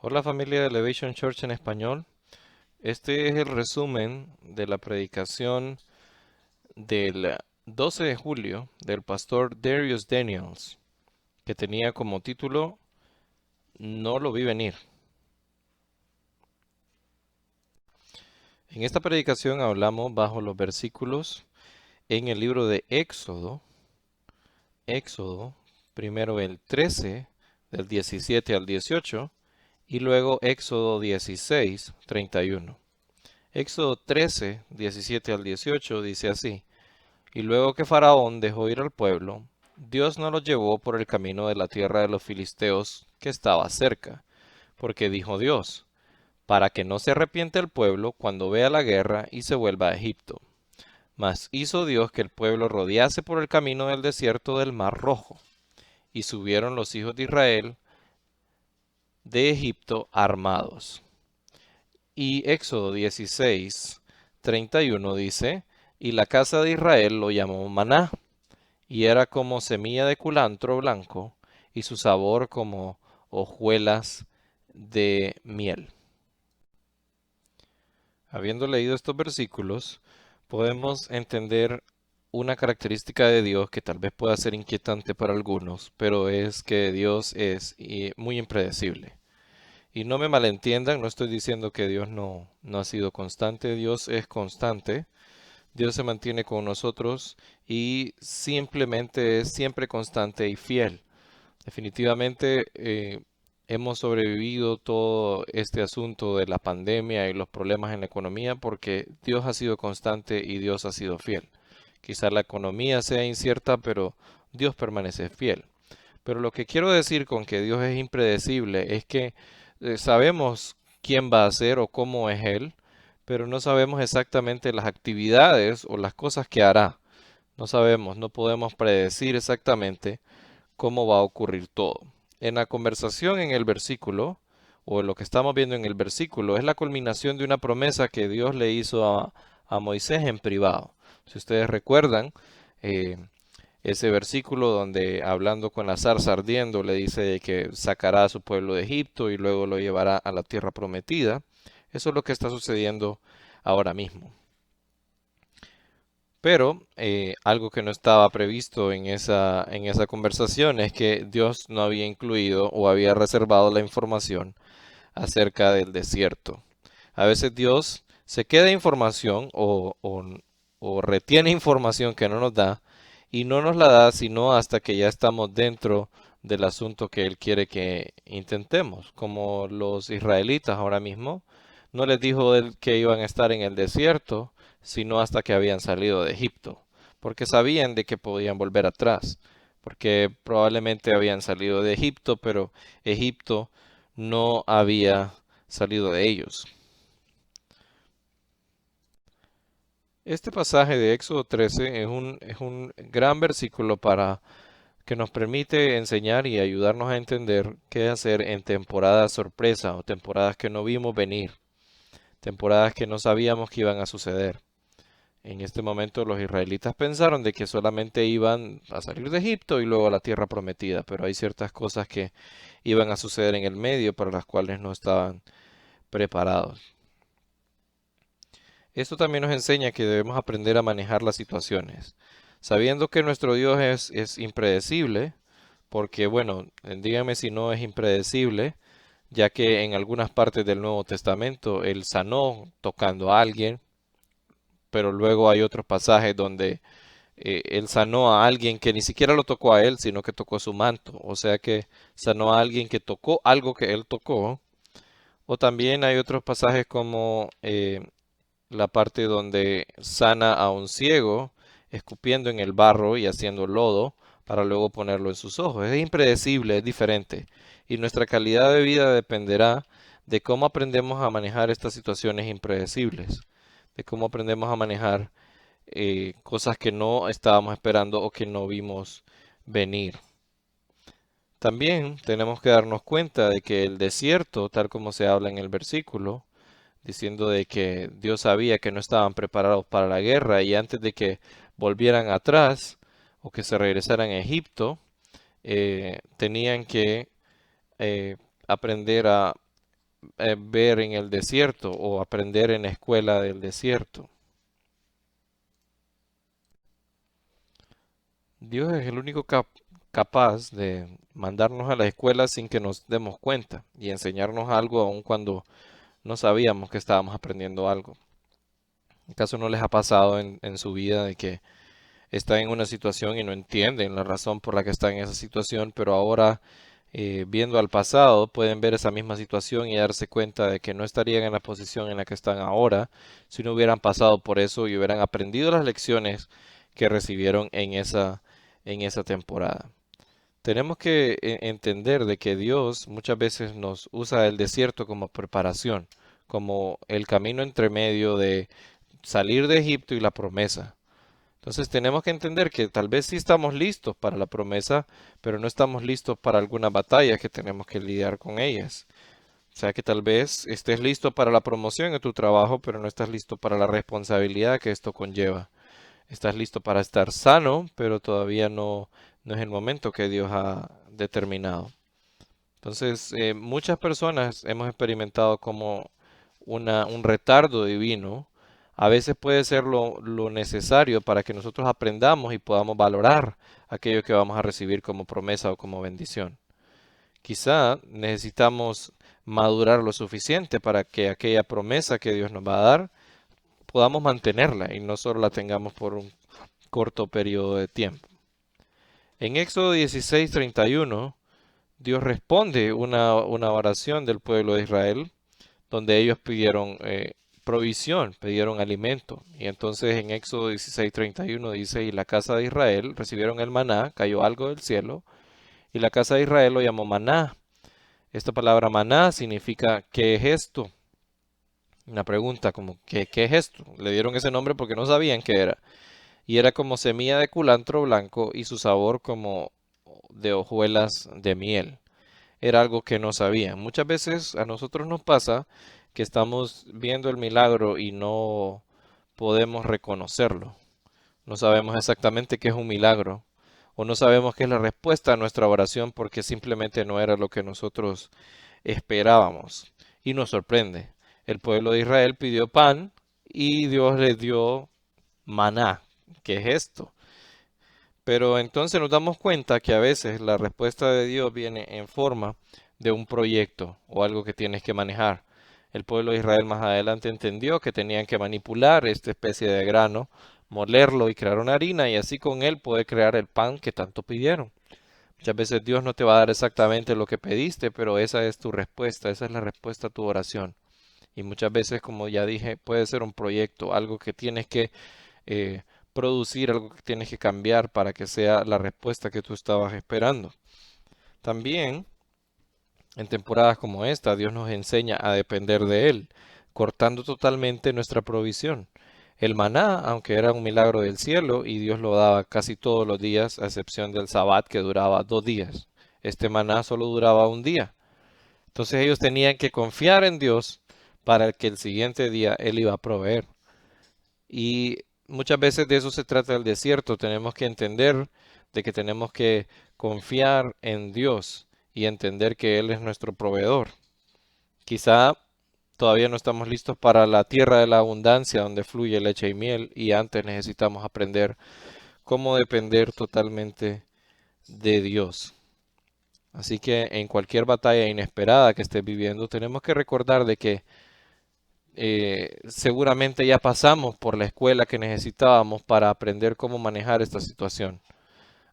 Hola familia de Elevation Church en español. Este es el resumen de la predicación del 12 de julio del pastor Darius Daniels, que tenía como título No lo vi venir. En esta predicación hablamos bajo los versículos en el libro de Éxodo, primero el 13 del 17 al 18 y luego Éxodo 16, 31. Éxodo 13, 17 al 18 dice así: Y luego que Faraón dejó ir al pueblo, Dios no los llevó por el camino de la tierra de los filisteos que estaba cerca, porque dijo Dios, para que no se arrepiente el pueblo cuando vea la guerra y se vuelva a Egipto. Mas hizo Dios que el pueblo rodease por el camino del desierto del Mar Rojo, y subieron los hijos de Israel de Egipto armados. Y Éxodo 16, 31 dice, y la casa de Israel lo llamó maná, y era como semilla de culantro blanco, y su sabor como hojuelas de miel. Habiendo leído estos versículos, podemos entender una característica de Dios que tal vez pueda ser inquietante para algunos, pero es que Dios es muy impredecible. Y no me malentiendan, no estoy diciendo que Dios no ha sido constante, Dios es constante, Dios se mantiene con nosotros y simplemente es siempre constante y fiel. Definitivamente hemos sobrevivido todo este asunto de la pandemia y los problemas en la economía porque Dios ha sido constante y Dios ha sido fiel. Quizá la economía sea incierta, pero Dios permanece fiel. Pero lo que quiero decir con que Dios es impredecible es que sabemos quién va a ser o cómo es Él, pero no sabemos exactamente las actividades o las cosas que hará. No sabemos, no podemos predecir exactamente cómo va a ocurrir todo. En la conversación en el versículo, o en lo que estamos viendo en el versículo, es la culminación de una promesa que Dios le hizo a Moisés en privado. Si ustedes recuerdan, eh, ese versículo donde hablando con la zarza ardiendo le dice que sacará a su pueblo de Egipto y luego lo llevará a la tierra prometida. Eso es lo que está sucediendo ahora mismo. Pero algo que no estaba previsto en esa conversación es que Dios no había incluido o había reservado la información acerca del desierto. A veces Dios se queda información o retiene información que no nos da y no nos la da sino hasta que ya estamos dentro del asunto que Él quiere que intentemos, como los israelitas ahora mismo. No les dijo Él que iban a estar en el desierto, sino hasta que habían salido de Egipto, porque sabían de que podían volver atrás, porque probablemente habían salido de Egipto, pero Egipto no había salido de ellos. Este pasaje de Éxodo 13 es un gran versículo para que nos permite enseñar y ayudarnos a entender qué hacer en temporadas sorpresa o temporadas que no vimos venir, temporadas que no sabíamos que iban a suceder. En este momento los israelitas pensaron de que solamente iban a salir de Egipto y luego a la tierra prometida, pero hay ciertas cosas que iban a suceder en el medio para las cuales no estaban preparados. Esto también nos enseña que debemos aprender a manejar las situaciones, sabiendo que nuestro Dios es impredecible, porque bueno, dígame si no es impredecible, ya que en algunas partes del Nuevo Testamento Él sanó tocando a alguien, pero luego hay otros pasajes donde Él sanó a alguien que ni siquiera lo tocó a Él, sino que tocó su manto, o sea que sanó a alguien que tocó algo que Él tocó, o también hay otros pasajes como la parte donde sana a un ciego, escupiendo en el barro y haciendo lodo para luego ponerlo en sus ojos. Es impredecible, es diferente. Y nuestra calidad de vida dependerá de cómo aprendemos a manejar estas situaciones impredecibles, de cómo aprendemos a manejar cosas que no estábamos esperando o que no vimos venir. También tenemos que darnos cuenta de que el desierto, tal como se habla en el versículo, diciendo de que Dios sabía que no estaban preparados para la guerra y antes de que volvieran atrás o que se regresaran a Egipto, tenían que eh, aprender a ver en el desierto o aprender en la escuela del desierto. Dios es el único capaz de mandarnos a la escuela sin que nos demos cuenta y enseñarnos algo aun cuando no sabíamos que estábamos aprendiendo algo. ¿Acaso no les ha pasado en su vida de que están en una situación y no entienden la razón por la que están en esa situación, pero ahora viendo al pasado pueden ver esa misma situación y darse cuenta de que no estarían en la posición en la que están ahora si no hubieran pasado por eso y hubieran aprendido las lecciones que recibieron en esa temporada? Tenemos que entender de que Dios muchas veces nos usa el desierto como preparación, como el camino entre medio de salir de Egipto y la promesa. Entonces tenemos que entender que tal vez sí estamos listos para la promesa, pero no estamos listos para alguna batalla que tenemos que lidiar con ellas. O sea que tal vez estés listo para la promoción en tu trabajo, pero no estás listo para la responsabilidad que esto conlleva. Estás listo para estar sano, pero todavía no es el momento que Dios ha determinado. Entonces, muchas personas hemos experimentado como un retardo divino. A veces puede ser lo necesario para que nosotros aprendamos y podamos valorar aquello que vamos a recibir como promesa o como bendición. Quizá necesitamos madurar lo suficiente para que aquella promesa que Dios nos va a dar podamos mantenerla y no solo la tengamos por un corto periodo de tiempo. En Éxodo 16:31, Dios responde una oración del pueblo de Israel donde ellos pidieron provisión, pidieron alimento. Y entonces en Éxodo 16:31 dice, y la casa de Israel recibieron el maná, cayó algo del cielo, y la casa de Israel lo llamó maná. Esta palabra maná significa ¿qué es esto? Una pregunta como ¿qué es esto? Le dieron ese nombre porque no sabían qué era. Y era como semilla de culantro blanco y su sabor como de hojuelas de miel. Era algo que no sabían. Muchas veces a nosotros nos pasa que estamos viendo el milagro y no podemos reconocerlo. No sabemos exactamente qué es un milagro o no sabemos qué es la respuesta a nuestra oración porque simplemente no era lo que nosotros esperábamos. Y nos sorprende. El pueblo de Israel pidió pan y Dios les dio maná. ¿Qué es esto? Pero entonces nos damos cuenta que a veces la respuesta de Dios viene en forma de un proyecto o algo que tienes que manejar. El pueblo de Israel más adelante entendió que tenían que manipular esta especie de grano, molerlo y crear una harina y así con él poder crear el pan que tanto pidieron. Muchas veces Dios no te va a dar exactamente lo que pediste, pero esa es tu respuesta, esa es la respuesta a tu oración. Y muchas veces, como ya dije, puede ser un proyecto, algo que tienes que eh, producir, algo que tienes que cambiar para que sea la respuesta que tú estabas esperando. También, en temporadas como esta, Dios nos enseña a depender de Él, cortando totalmente nuestra provisión. El maná, aunque era un milagro del cielo y Dios lo daba casi todos los días, a excepción del sabbat que duraba 2 días. Este maná solo duraba un día. Entonces ellos tenían que confiar en Dios para que el siguiente día Él iba a proveer. Y muchas veces de eso se trata el desierto. Tenemos que entender de que tenemos que confiar en Dios y entender que Él es nuestro proveedor. Quizá todavía no estamos listos para la tierra de la abundancia donde fluye leche y miel y antes necesitamos aprender cómo depender totalmente de Dios. Así que en cualquier batalla inesperada que estés viviendo, tenemos que recordar de que seguramente ya pasamos por la escuela que necesitábamos para aprender cómo manejar esta situación.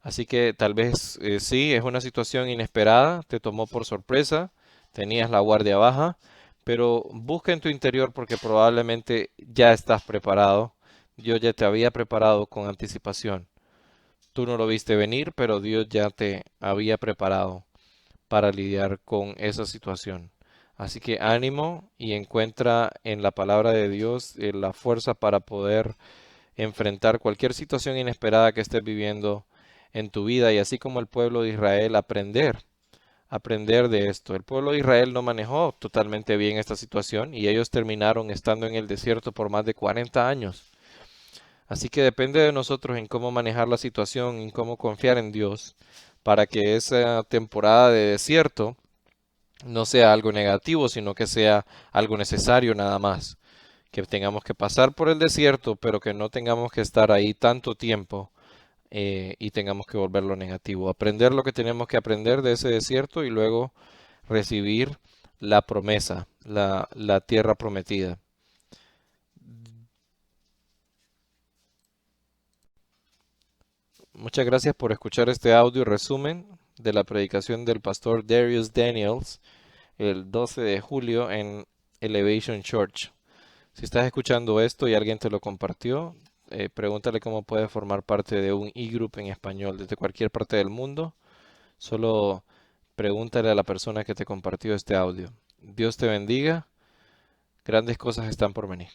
Así que tal vez sí, es una situación inesperada, te tomó por sorpresa, tenías la guardia baja, pero busca en tu interior porque probablemente ya estás preparado. Dios ya te había preparado con anticipación. Tú no lo viste venir, pero Dios ya te había preparado para lidiar con esa situación. Así que ánimo y encuentra en la palabra de Dios la fuerza para poder enfrentar cualquier situación inesperada que estés viviendo en tu vida y así como el pueblo de Israel aprender de esto. El pueblo de Israel no manejó totalmente bien esta situación y ellos terminaron estando en el desierto por más de 40 años. Así que depende de nosotros en cómo manejar la situación, en cómo confiar en Dios para que esa temporada de desierto no sea algo negativo, sino que sea algo necesario nada más. Que tengamos que pasar por el desierto, pero que no tengamos que estar ahí tanto tiempo y tengamos que volverlo negativo. Aprender lo que tenemos que aprender de ese desierto y luego recibir la promesa, la tierra prometida. Muchas gracias por escuchar este audio resumen de la predicación del pastor Darius Daniels el 12 de julio en Elevation Church. Si estás escuchando esto y alguien te lo compartió, pregúntale cómo puede formar parte de un e-group en español desde cualquier parte del mundo. Solo pregúntale a la persona que te compartió este audio. Dios te bendiga. Grandes cosas están por venir.